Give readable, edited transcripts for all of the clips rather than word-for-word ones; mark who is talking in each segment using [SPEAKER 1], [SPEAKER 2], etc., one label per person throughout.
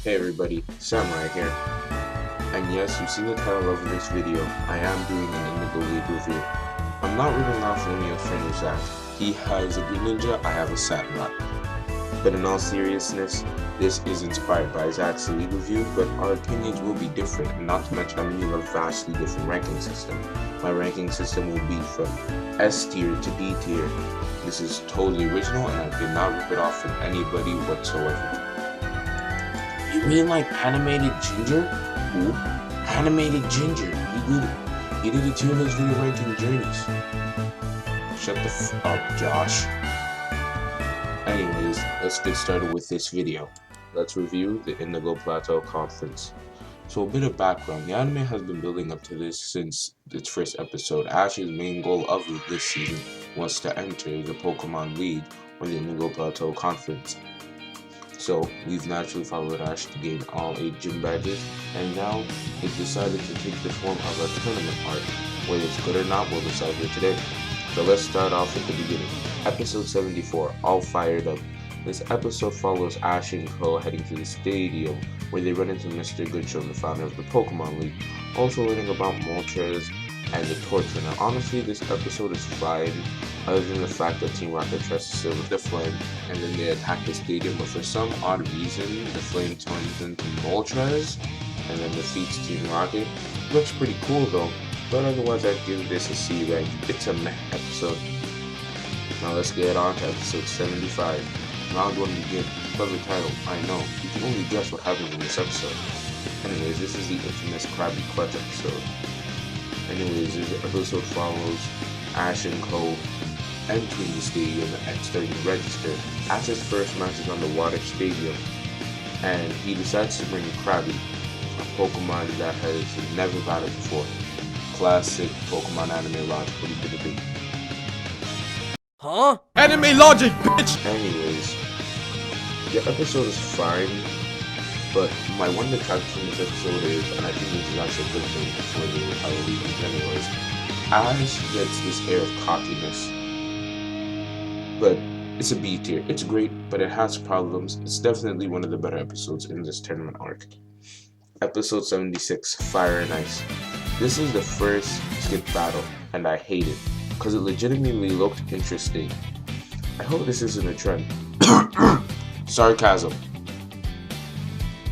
[SPEAKER 1] Hey everybody, Samurai here. And yes, you've seen the title of this video. I am doing an Indigo lead review. I'm not reading off Romeo's friend Zach. He has a green ninja, I have a samurai. But in all seriousness, this is inspired by Zach's lead review, but our opinions will be different, and not to mention I'm using a vastly different ranking system. My ranking system will be from S tier to D tier. This is totally original, and I did not rip it off from anybody whatsoever. You mean like animated ginger? Who? Animated ginger. He did a tier list video ranking journeys. Shut the f up, Josh. Anyways, let's get started with this video. Let's review the Indigo Plateau Conference. So a bit of background. The anime has been building up to this since its first episode. Ash's main goal of this season was to enter the Pokemon League or the Indigo Plateau Conference. So we've naturally followed Ash to gain all 8 gym badges, and now it decided to take the form of a tournament arc. Whether it's good or not, we'll decide here today. So let's start off at the beginning. Episode 74, All Fired Up. This episode follows Ash and Co heading to the stadium, where they run into Mr. Goodsham, the founder of the Pokemon League, also learning about Moltres and the Torture. Now honestly, this episode is fine, other than the fact that Team Rocket tries to silver the flame, and then they attack the stadium, but for some odd reason, the flame turns into Moltres, and then defeats Team Rocket. Looks pretty cool though, but otherwise I'd give this a C rank. It's a meh episode. Now let's get on to episode 75. Round 1 begin. Clever title, I know. You can only guess what happens in this episode. Anyways, this is the infamous Krabby Clutch episode. Anyways, this episode follows Ash and Co entering the stadium and starting to register. Ash's first match is on the water stadium, and he decides to bring Krabby, a Pokemon that has never battled before. Classic Pokemon anime logic. What are you gonna do?
[SPEAKER 2] Huh? Anime logic, bitch!
[SPEAKER 1] Anyways, the episode is fine, but my one detractor from this episode is, and I think this is actually a good thing for the entire league anyways, Ash gets this air of cockiness. But it's a B tier. It's great, but it has problems. It's definitely one of the better episodes in this tournament arc. Episode 76, Fire and Ice. This is the first skip battle, and I hate it, because it legitimately looked interesting. I hope this isn't a trend. Sarcasm.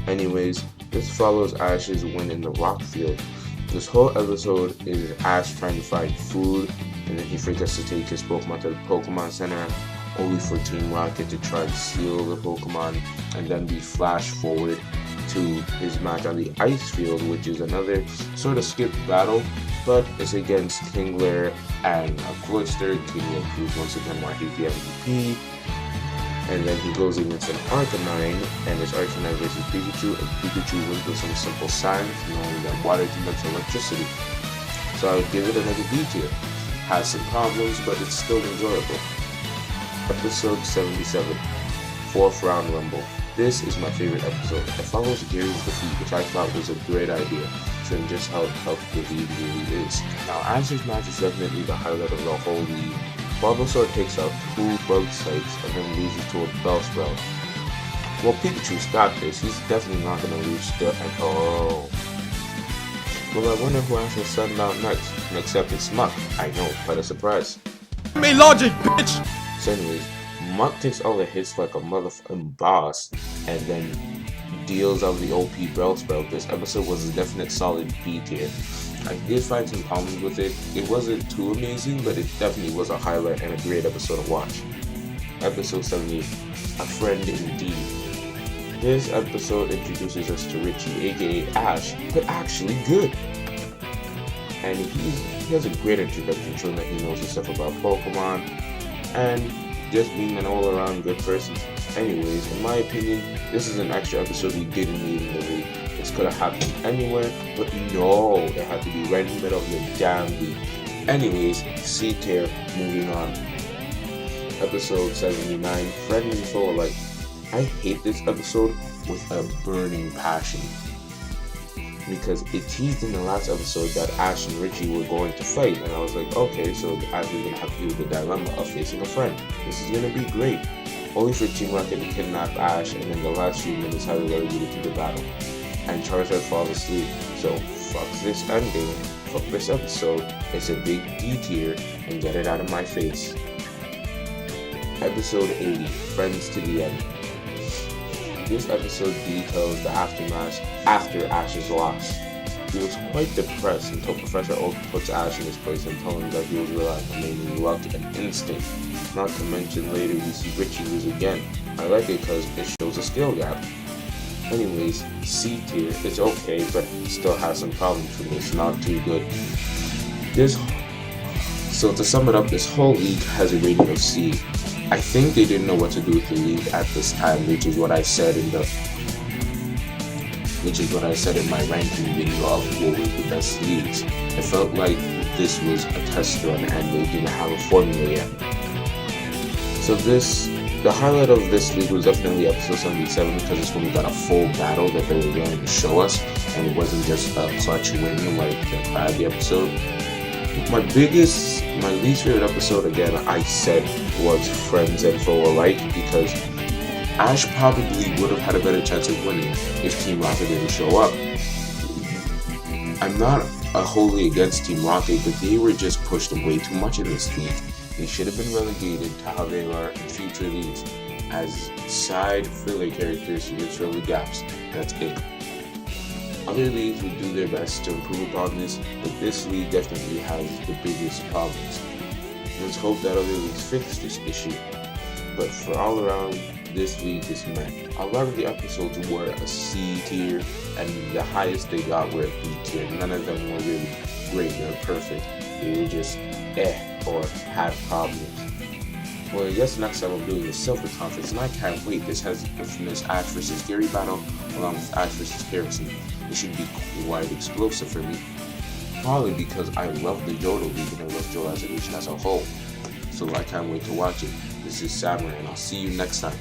[SPEAKER 1] Anyways, this follows Ash's win in the rock field. This whole episode is Ash trying to find food, and then he forgets to take his Pokemon to the Pokemon Center, only for Team Rocket to try to steal the Pokemon, and then we flash forward to his match on the ice field, which is another sort of skipped battle, but it's against Kingler and Cloyster. Kingler proves once again why he's the MVP, and then he goes against an Arcanine, and it's Arcanine versus Pikachu, and Pikachu wins with some simple science, knowing that water conducts electricity. So I would give it another B tier. Has some problems, but it's still enjoyable. Episode 77, 4th Round Rumble. This is my favorite episode. It follows Gary's defeat, which I thought was a great idea, showing just how tough the league really is. Now, Ash's match is definitely the highlight of the whole league. Bulbasaur takes out 2 bug sites and then loses to a Bellsprout. Well, Pikachu's got this. He's definitely not going to lose to all. Well, I wonder who Ash will send out next. Except it's Muck. I know, quite a surprise.
[SPEAKER 2] Anime logic, bitch!
[SPEAKER 1] So anyways, Muck takes all the hits like a motherfucking boss, and then deals out the OP Bellsprout. This episode was a definite solid B tier. I did find some problems with it. It wasn't too amazing, but it definitely was a highlight and a great episode to watch. Episode 78, A Friend Indeed. This episode introduces us to Richie, aka Ash, but actually good. And he has a great introduction, showing that he knows his stuff about Pokemon, and just being an all-around good person. Anyways, in my opinion, this is an extra episode we didn't need in the league. This could have happened anywhere, but no, it had to be right in the middle of the damn league. Anyways, C tier, moving on. Episode 79, Friend and Foe Alike. I hate this episode with a burning passion, because it teased in the last episode that Ash and Richie were going to fight, and I was like, okay, so Ash is going to have to deal with the dilemma of facing a friend. This is going to be great. only for Team Rocket to kidnap Ash, and in the last few minutes have it relegated to the battle, and Charizard falls asleep. So fuck this ending, fuck this episode, it's a big D tier, and get it out of my face. Episode 80, Friends to the End. This episode details the aftermath after Ash's loss. He was quite depressed until Professor Oak puts Ash in his place and tells him that he was relying on mainly luck and instinct. Not to mention later we see Richie lose again. I like it because it shows a skill gap. Anyways, C tier, it's okay, but still has some problems for me. It's not too good. So to sum it up, this whole league has a rating of C. I think they didn't know what to do with the league at this time, which is what I said in my ranking video of what was the best leagues. It felt like this was a test run and they didn't have a formula yet. So the highlight of this league was definitely episode 77 because it's when we got a full battle that they were willing to show us, and it wasn't just a clutch win like the Krabby episode. My least favorite episode, again, I said, was Friends and Foe alike, because Ash probably would have had a better chance of winning if Team Rocket didn't show up. I'm not wholly against Team Rocket, but they were just pushed way too much in this league. They should have been relegated to how they are in future leagues as side filler characters who fill the gaps. That's it. Other leagues would do their best to improve upon this, but this league definitely has the biggest problems. Let's hope that other leagues fix this issue. But for all around, this league is meh. A lot of the episodes were a C tier, and the highest they got were a B tier. None of them were really great or perfect. They were just or had problems. Well, I guess next time I'm doing the Silver Conference, and I can't wait. This has the infamous Ash vs. Gary battle, along with Ash vs. Harrison. It should be quite explosive for me. Probably because I love the Johto League and I love Johto as a region as a whole. So I can't wait to watch it. This is Samurai, and I'll see you next time.